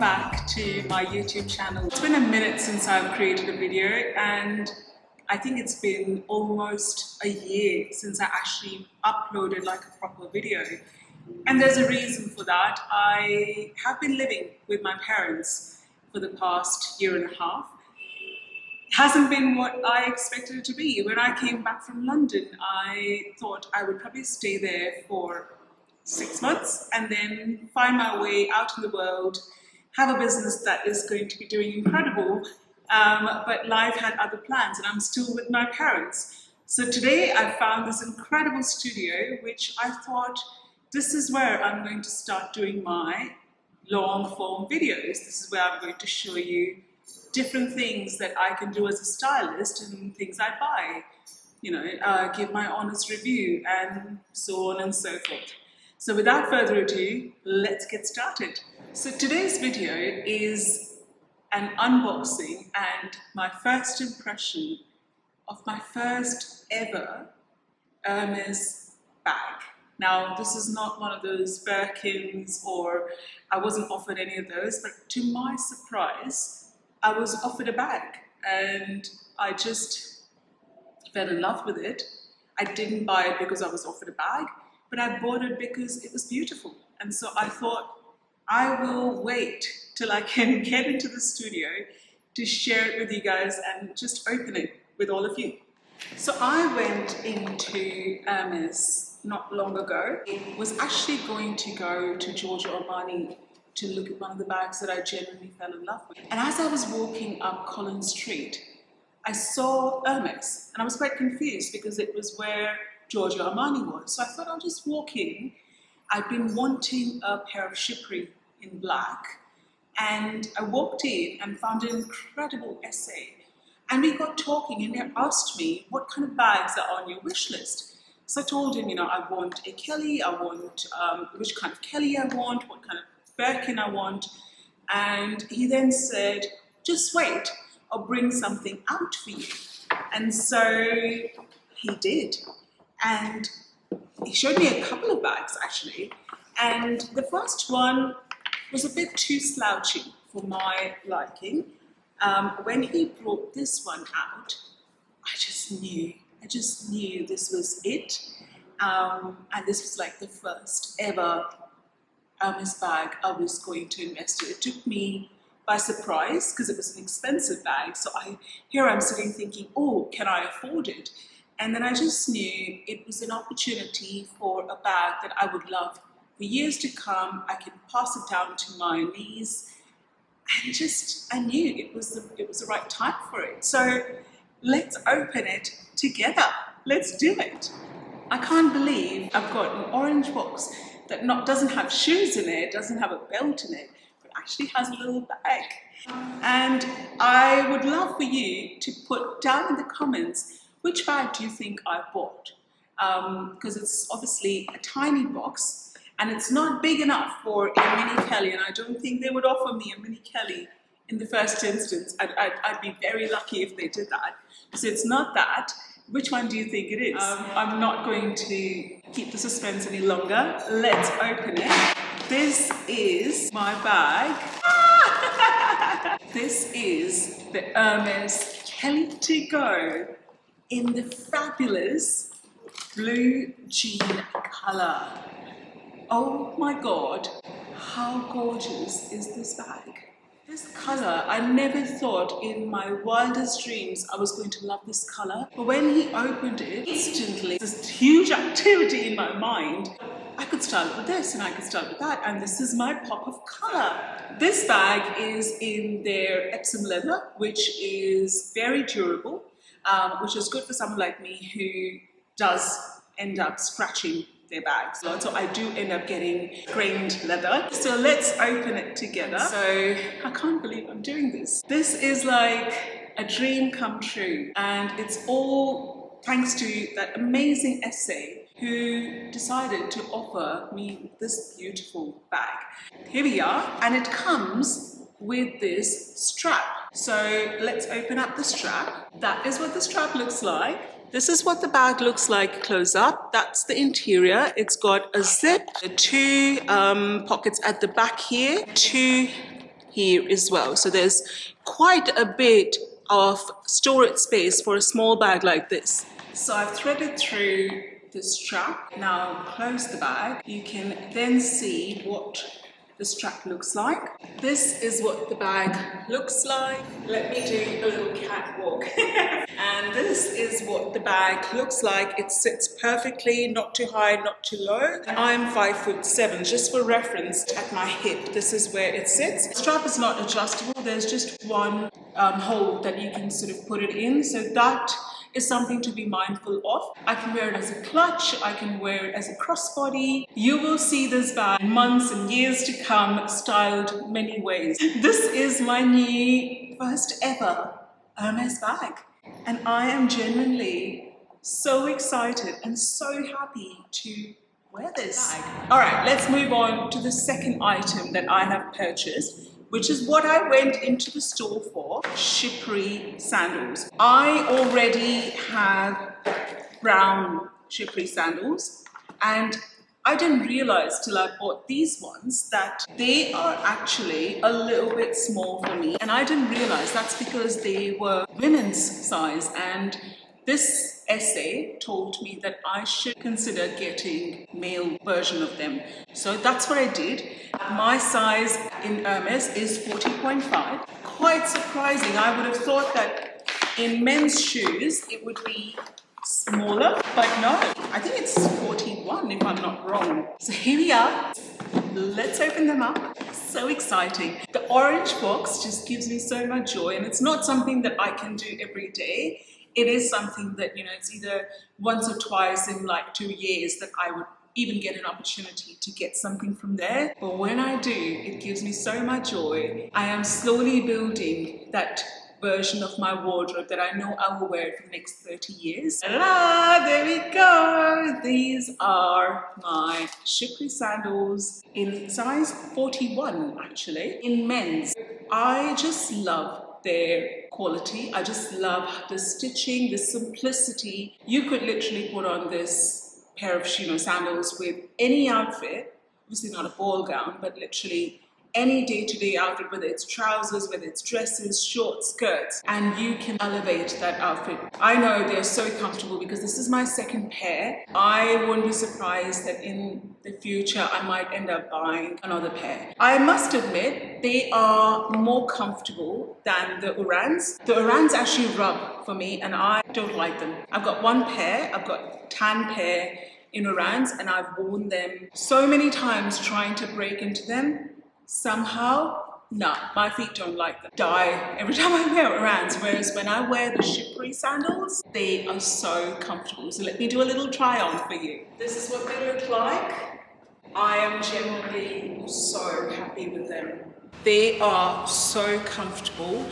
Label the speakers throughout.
Speaker 1: back to my YouTube channel. It's been a minute since I've created a video, and I think it's been almost a year since I actually uploaded like a proper video. And there's a reason for that. I have been living with my parents for the past year and a half. It hasn't been what I expected it to be. When I came back from London, I thought I would probably stay there for 6 months and then find my way out in the world, have a business that is going to be doing incredible, but life had other plans and I'm still with my parents. So today I found this incredible studio, which I thought this is where I'm going to start doing my long form videos. This is where I'm going to show you different things that I can do as a stylist and things I buy, you know, give my honest review and so on and so forth. So without further ado, let's get started. So today's video is an unboxing and my first impression of my first ever Hermès bag. Now, this is not one of those Birkins, or I wasn't offered any of those, but to my surprise, I was offered a bag and I just fell in love with it. I didn't buy it because I was offered a bag, but I bought it because it was beautiful. And so I thought, I will wait till I can get into the studio to share it with you guys and just open it with all of you. So I went into Hermès not long ago. I was actually going to go to Giorgio Armani to look at one of the bags that I genuinely fell in love with. And as I was walking up Collins Street, I saw Hermès and I was quite confused because it was where Giorgio Armani was. So I thought I'll just walk in. I'd been wanting a pair of Chypre in black, and I walked in and found an incredible essay. And we got talking and he asked me, what kind of bags are on your wish list? So I told him, you know, I want a Kelly, I want which kind of Kelly I want, what kind of Birkin I want. And he then said, just wait, I'll bring something out for you. And so he did. And he showed me a couple of bags actually. And the first one was a bit too slouchy for my liking. When he brought this one out, I just knew this was it. And this was like the first ever Hermès bag I was going to invest in. It took me by surprise because it was an expensive bag. So here I'm sitting thinking, oh, can I afford it? And then I just knew it was an opportunity for a bag that I would love for years to come. I can pass it down to my niece. And I knew it was the right time for it. So let's open it together. Let's do it. I can't believe I've got an orange box that doesn't have shoes in it, doesn't have a belt in it, but actually has a little bag. And I would love for you to put down in the comments, which bag do you think I bought? Because it's obviously a tiny box and it's not big enough for a mini Kelly, and I don't think they would offer me a mini Kelly in the first instance. I'd be very lucky if they did that. So it's not that. Which one do you think it is? I'm not going to keep the suspense any longer. Let's open it. This is my bag. This is the Hermès Kelly to go in the fabulous blue jean color. Oh my God, how gorgeous is this bag? This color, I never thought in my wildest dreams I was going to love this color. But when he opened it, instantly, this huge activity in my mind. I could style it with this and I could style it with that, and this is my pop of color. This bag is in their Epsom leather, which is very durable, which is good for someone like me who does end up scratching their bags. So I do end up getting grained leather. So let's open it together. So I can't believe I'm doing this. This is like a dream come true, and it's all thanks to that amazing essay who decided to offer me this beautiful bag. Here we are, and it comes with this strap. So let's open up the strap. That is what the strap looks like. This is what the bag looks like close up. That's the interior. It's got a zip, the two pockets at the back here, two here as well. So there's quite a bit of storage space for a small bag like this. So I've threaded through the strap. Now close the bag. You can then see what the strap looks like. This is what the bag looks like. Let me do a little catwalk. And this is what the bag looks like. It sits perfectly, not too high, not too low. I'm 5'7", just for reference, at my hip. This is where it sits. The strap is not adjustable. There's just one hole that you can sort of put it in. So that is something to be mindful of. I can wear it as a clutch, I can wear it as a crossbody. You will see this bag in months and years to come, styled many ways. This is my new first ever Hermès bag, and I am genuinely so excited and so happy to wear this bag. All right, let's move on to the second item that I have purchased, which is what I went into the store for, Chypre sandals. I already have brown Chypre sandals, and I didn't realize till I bought these ones that they are actually a little bit small for me. And I didn't realize that's because they were women's size, and this essay told me that I should consider getting male version of them. So that's what I did. My size in Hermès is 40.5. Quite surprising. I would have thought that in men's shoes it would be smaller, but no, I think it's 41 if I'm not wrong. So here we are. Let's open them up. So exciting. The orange box just gives me so much joy, and it's not something that I can do every day. It is something that, you know, it's either once or twice in like 2 years that I would even get an opportunity to get something from there. But when I do, it gives me so much joy. I am slowly building that version of my wardrobe that I know I will wear for the next 30 years. Ta-da! There we go. These are my Chypre sandals in size 41, actually, in men's. I just love their quality. I just love the stitching, the simplicity. You could literally put on this pair of sandals with any outfit, obviously not a ball gown, but literally any day-to-day outfit, whether it's trousers, whether it's dresses, shorts, skirts, and you can elevate that outfit. I know they're so comfortable because this is my second pair. I wouldn't be surprised that in the future I might end up buying another pair. I must admit, they are more comfortable than the Orans. The Orans actually rub for me, and I don't like them. I've got one pair, I've got tan pair in Orans, and I've worn them so many times trying to break into them. Somehow, no, my feet don't like them. Die every time I wear Orans, whereas when I wear the Chypre sandals, they are so comfortable. So let me do a little try on for you. This is what they look like. I am genuinely so happy with them. They are so comfortable.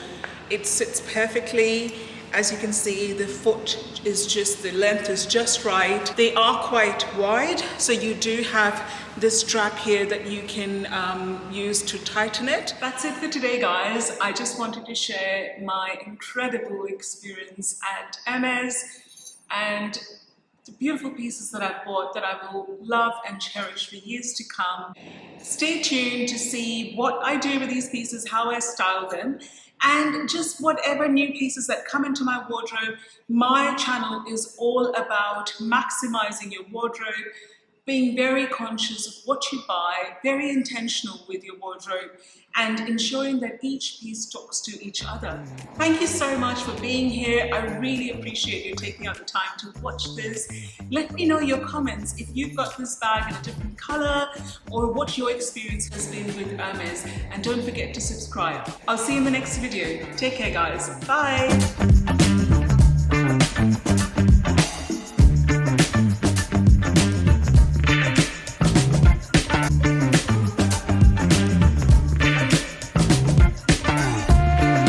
Speaker 1: It sits perfectly. As you can see, the length is just right. They are quite wide, so you do have this strap here that you can use to tighten it. That's it for today, guys. I just wanted to share my incredible experience at Hermès and the beautiful pieces that I bought that I will love and cherish for years to come. Stay tuned to see what I do with these pieces, how I style them, and just whatever new pieces that come into my wardrobe. My channel is all about maximizing your wardrobe, being very conscious of what you buy, very intentional with your wardrobe, and ensuring that each piece talks to each other. Thank you so much for being here. I really appreciate you taking out the time to watch this. Let me know your comments if you've got this bag in a different color or what your experience has been with Hermès. And don't forget to subscribe. I'll see you in the next video. Take care, guys. Bye.